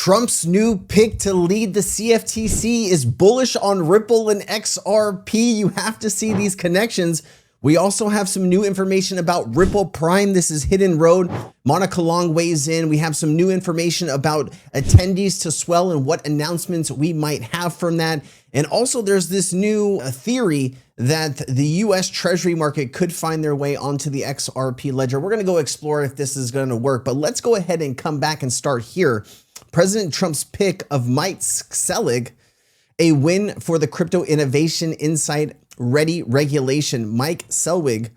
Trump's new pick to lead the CFTC is bullish on Ripple and XRP. You have to see these connections. We also have some new information about Ripple Prime. This is Hidden Road. Monica Long weighs in. We have some new information about attendees to Swell and what announcements we might have from that. And also there's this new theory that the US Treasury market could find their way onto the XRP ledger. We're going to go explore if this is going to work, but let's go ahead and come back and start here. President Trump's pick of Mike Selig, a win for the Crypto Innovation Insight Ready regulation. Mike Selig,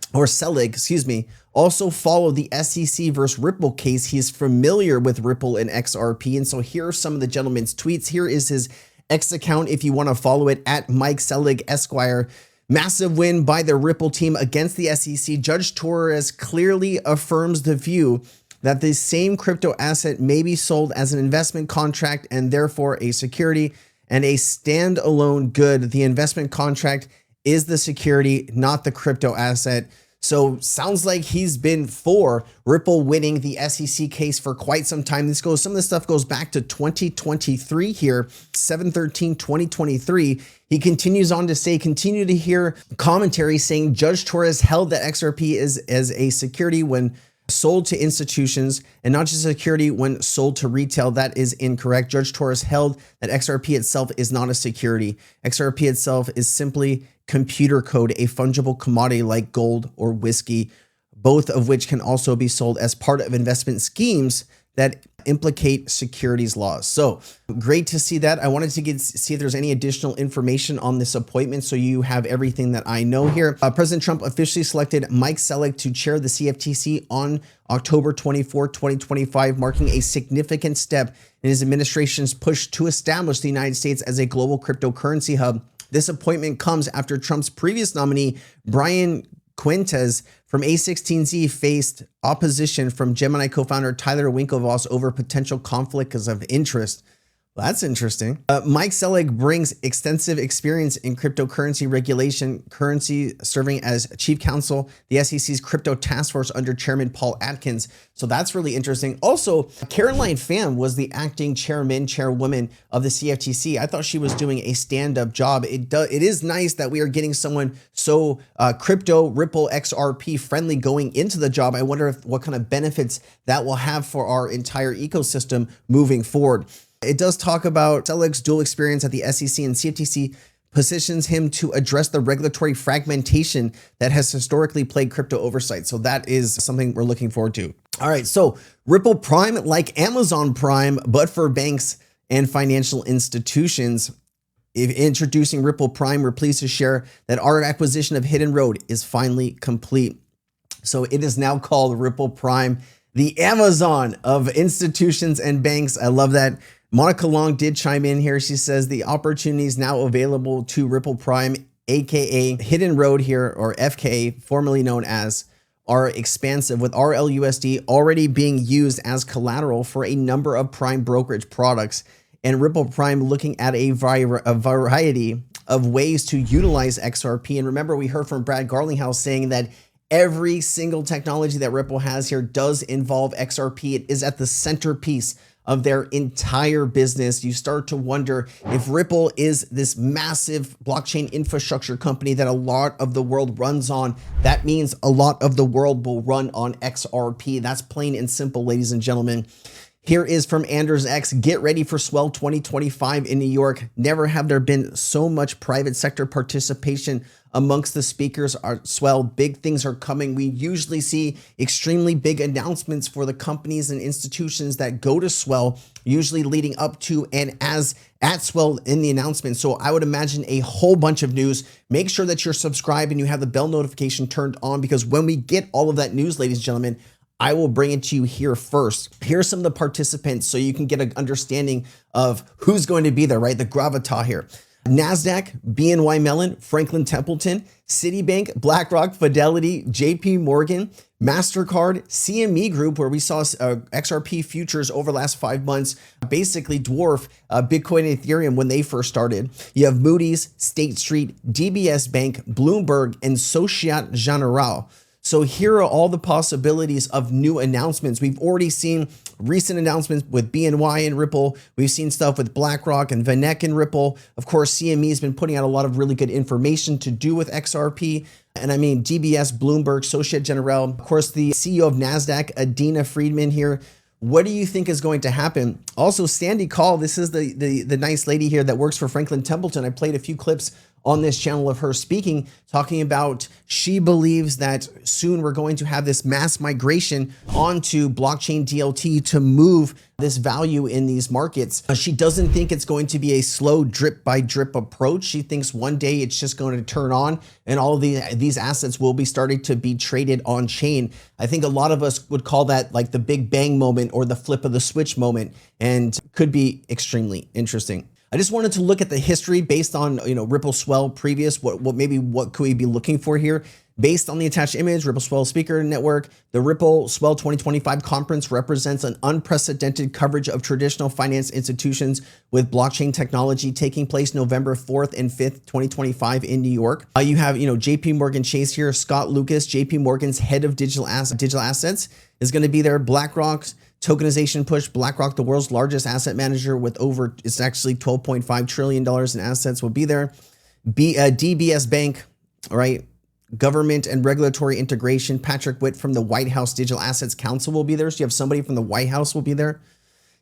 also followed the SEC versus Ripple case. He is familiar with Ripple and XRP. And so here are some of the gentleman's tweets. Here is his X account if you want to follow it, at Mike Selig Esquire. Massive win by the Ripple team against the SEC. Judge Torres clearly affirms the view that the same crypto asset may be sold as an investment contract and therefore a security and a standalone good. The investment contract is the security, not the crypto asset. So sounds like he's been for Ripple winning the SEC case for quite some time. Some of this stuff goes back to 2023 here, 7/13/2023. He continues on to say, continue to hear commentary saying Judge Torres held that XRP is as a security when sold to institutions and not just security when sold to retail. That is incorrect. Judge Torres held that XRP itself is not a security. XRP itself is simply computer code, a fungible commodity like gold or whiskey, both of which can also be sold as part of investment schemes that implicate securities laws. So great to see that. I wanted to see if there's any additional information on this appointment so you have everything that I know here. President Trump officially selected Mike Selig to chair the CFTC on October 24, 2025, marking a significant step in his administration's push to establish the United States as a global cryptocurrency hub. This appointment comes after Trump's previous nominee, Brian Quintes from A16Z, faced opposition from Gemini co-founder Tyler Winklevoss over potential conflicts of interest. Well, that's interesting. Mike Selig brings extensive experience in cryptocurrency regulation, currency, serving as chief counsel, the SEC's crypto task force under Chairman Paul Atkins. So that's really interesting. Also, Caroline Pham was the acting chairwoman of the CFTC. I thought she was doing a stand-up job. It is nice that we are getting someone so crypto, Ripple, XRP friendly going into the job. I wonder what kind of benefits that will have for our entire ecosystem moving forward. It does talk about Selig's dual experience at the SEC and CFTC positions him to address the regulatory fragmentation that has historically plagued crypto oversight. So that is something we're looking forward to. All right, so Ripple Prime, like Amazon Prime, but for banks and financial institutions. Introducing Ripple Prime, we're pleased to share that our acquisition of Hidden Road is finally complete. So it is now called Ripple Prime, the Amazon of institutions and banks. I love that. Monica Long did chime in here. She says the opportunity is now available to Ripple Prime, aka Hidden Road here, or FK, formerly known as, are expansive, with RLUSD already being used as collateral for a number of Prime brokerage products, and Ripple Prime looking at a variety of ways to utilize XRP. And remember, we heard from Brad Garlinghouse saying that every single technology that Ripple has here does involve XRP. It is at the centerpiece of their entire business. You start to wonder if Ripple is this massive blockchain infrastructure company that a lot of the world runs on. That means a lot of the world will run on XRP. That's plain and simple, ladies and gentlemen. Here is from Anders X. Get ready for Swell 2025 in New York. Never have there been so much private sector participation amongst the speakers at Swell. Big things are coming. We usually see extremely big announcements for the companies and institutions that go to Swell, usually leading up to and as at Swell in the announcement. So I would imagine a whole bunch of news. Make sure that you're subscribed and you have the bell notification turned on, because when we get all of that news, ladies and gentlemen, I will bring it to you here first. Here are some of the participants so you can get an understanding of who's going to be there, right? The gravitas here. NASDAQ, BNY Mellon, Franklin Templeton, Citibank, BlackRock, Fidelity, JP Morgan, MasterCard, CME Group, where we saw XRP futures over the last 5 months basically dwarf Bitcoin and Ethereum when they first started. You have Moody's, State Street, DBS Bank, Bloomberg, and Societe Generale. So here are all the possibilities of new announcements. We've already seen recent announcements with BNY and Ripple. We've seen stuff with BlackRock and VanEck and Ripple. Of course, CME has been putting out a lot of really good information to do with XRP. And I mean, DBS, Bloomberg, Societe Generale, of course, the CEO of NASDAQ, Adina Friedman here. What do you think is going to happen? Also, Sandy Call, this is the nice lady here that works for Franklin Templeton. I played a few clips on this channel of her speaking, talking about she believes that soon we're going to have this mass migration onto blockchain DLT to move this value in these markets. She doesn't think it's going to be a slow drip by drip approach. She thinks one day it's just going to turn on and all of these assets will be starting to be traded on chain. I think a lot of us would call that like the big bang moment or the flip of the switch moment, and could be extremely interesting. I just wanted to look at the history based on, Ripple Swell previous, what could we be looking for here? Based on the attached image, Ripple Swell Speaker Network, the Ripple Swell 2025 conference represents an unprecedented coverage of traditional finance institutions with blockchain technology taking place November 4th and 5th, 2025 in New York. You have, JP Morgan Chase here, Scott Lucas, JP Morgan's head of digital assets is going to be there. BlackRock's tokenization push, BlackRock, the world's largest asset manager with it's actually $12.5 trillion in assets, will be there. DBS Bank, all right, government and regulatory integration, Patrick Witt from the White House Digital Assets Council will be there. So you have somebody from the White House will be there.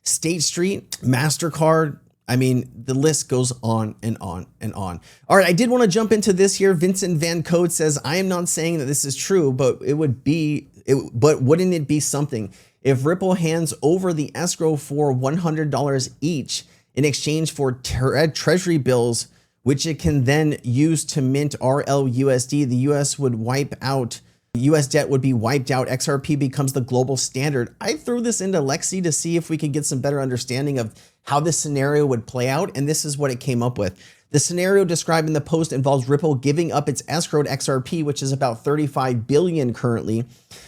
State Street, MasterCard. I mean, the list goes on and on and on. All right, I did want to jump into this here. Vincent Van Code says, I am not saying that this is true, but but wouldn't it be something if Ripple hands over the escrow for $100 each in exchange for treasury bills, which it can then use to mint RLUSD? The US would wipe out, US debt would be wiped out. XRP becomes the global standard. I threw this into Lexi to see if we could get some better understanding of how this scenario would play out, and this is what it came up with. The scenario described in the post involves Ripple giving up its escrowed XRP, which is about 35 billion currently,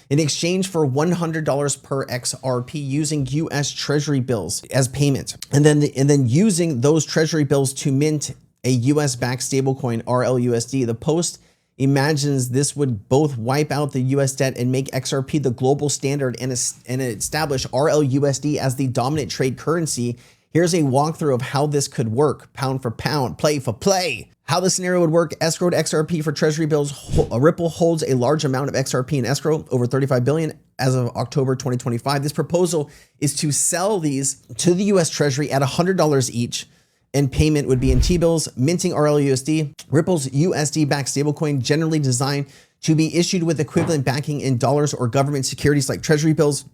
in exchange for $100 per XRP using US Treasury bills as payment, and then using those Treasury bills to mint a US-backed stablecoin, RLUSD. The post imagines this would both wipe out the US debt and make XRP the global standard and establish RLUSD as the dominant trade currency. Here's a walkthrough of how this could work, pound for pound, play for play. How the scenario would work: escrowed XRP for treasury bills. Ripple holds a large amount of XRP in escrow, over 35 billion as of October 2025. This proposal is to sell these to the US Treasury at $100 each, and payment would be in T-bills, minting RLUSD. Ripple's USD-backed stablecoin, generally designed to be issued with equivalent backing in dollars or government securities like treasury bills.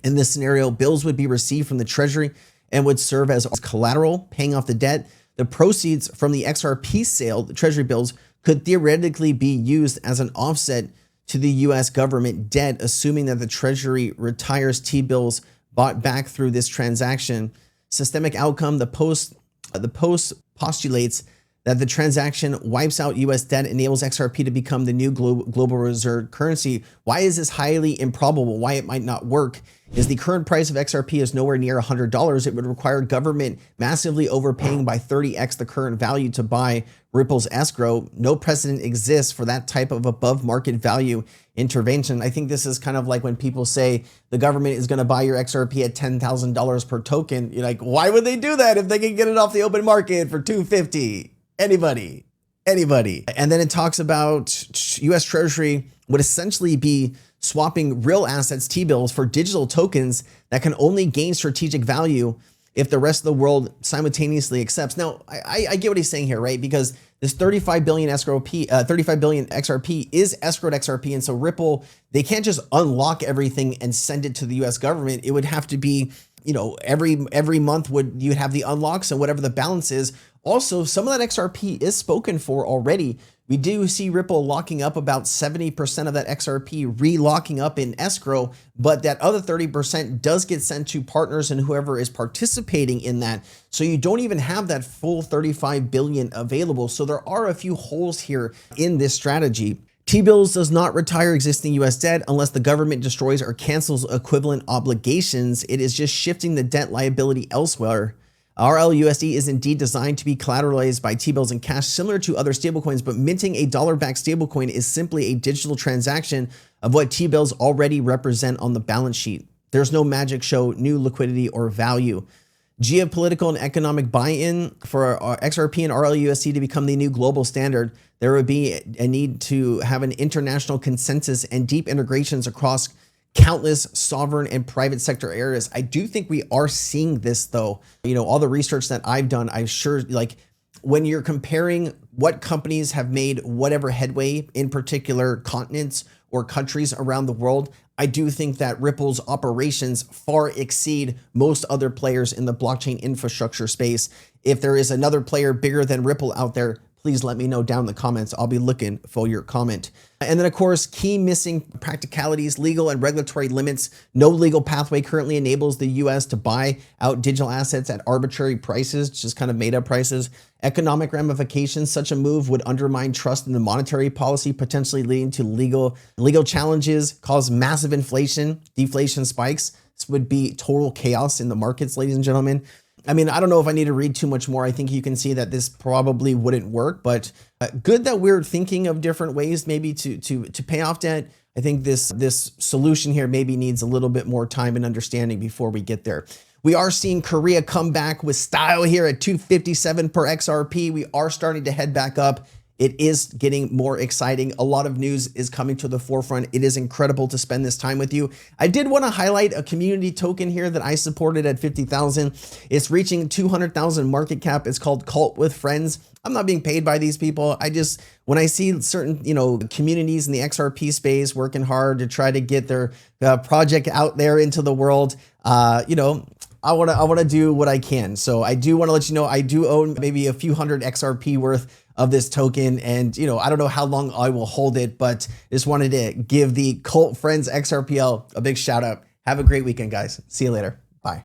In this scenario, bills would be received from the Treasury and would serve as collateral, paying off the debt. The proceeds from the XRP sale, the treasury bills, could theoretically be used as an offset to the US government debt, assuming that the Treasury retires T-bills bought back through this transaction. Systemic outcome: the post postulates that the transaction wipes out US debt, enables XRP to become the new global reserve currency. Why is this highly improbable? Why it might not work is the current price of XRP is nowhere near $100. It would require government massively overpaying by 30x the current value to buy Ripple's escrow. No precedent exists for that type of above market value intervention. I think this is kind of like when people say the government is going to buy your XRP at $10,000 per token. You're like, why would they do that if they can get it off the open market for $250? Anybody. And then it talks about US Treasury would essentially be swapping real assets, T-bills, for digital tokens that can only gain strategic value if the rest of the world simultaneously accepts. Now, I get what he's saying here, right? Because this 35 billion XRP is escrowed XRP. And so Ripple, they can't just unlock everything and send it to the US government. It would have to be, every month you'd have the unlocks and whatever the balance is. Also, some of that XRP is spoken for already. We do see Ripple locking up about 70% of that XRP, re-locking up in escrow, but that other 30% does get sent to partners and whoever is participating in that. So you don't even have that full 35 billion available. So there are a few holes here in this strategy. T-bills does not retire existing US debt unless the government destroys or cancels equivalent obligations. It is just shifting the debt liability elsewhere. RLUSD is indeed designed to be collateralized by T-bills and cash similar to other stablecoins, but minting a dollar-backed stablecoin is simply a digital transaction of what T-bills already represent on the balance sheet. There's no magic show, new liquidity, or value. Geopolitical and economic buy-in for XRP and RLUSD to become the new global standard, there would be a need to have an international consensus and deep integrations across countless sovereign and private sector areas. I do think we are seeing this though. You know, all the research that I've done, I'm sure like when you're comparing what companies have made whatever headway in particular continents or countries around the world, I do think that Ripple's operations far exceed most other players in the blockchain infrastructure space. If there is another player bigger than Ripple out there, please let me know down in the comments. I'll be looking for your comment. And then of course, key missing practicalities, legal and regulatory limits. No legal pathway currently enables the US to buy out digital assets at arbitrary prices, just kind of made up prices. Economic ramifications, such a move would undermine trust in the monetary policy, potentially leading to legal challenges, cause massive inflation, deflation spikes. This would be total chaos in the markets, ladies and gentlemen. I mean, I don't know if I need to read too much more. I think you can see that this probably wouldn't work, but good that we're thinking of different ways maybe to pay off debt. I think this solution here maybe needs a little bit more time and understanding before we get there. We are seeing Korea come back with style here at 257 per XRP. We are starting to head back up. It is getting more exciting. A lot of news is coming to the forefront. It is incredible to spend this time with you. I did want to highlight a community token here that I supported at 50,000. It's reaching 200,000 market cap. It's called Cult with Friends. I'm not being paid by these people. When I see certain, communities in the XRP space working hard to try to get their project out there into the world, I want to do what I can. So I do want to let you know, I do own maybe a few hundred XRP worth of this token. And, I don't know how long I will hold it, but just wanted to give the Cult Friends XRPL a big shout out. Have a great weekend, guys. See you later.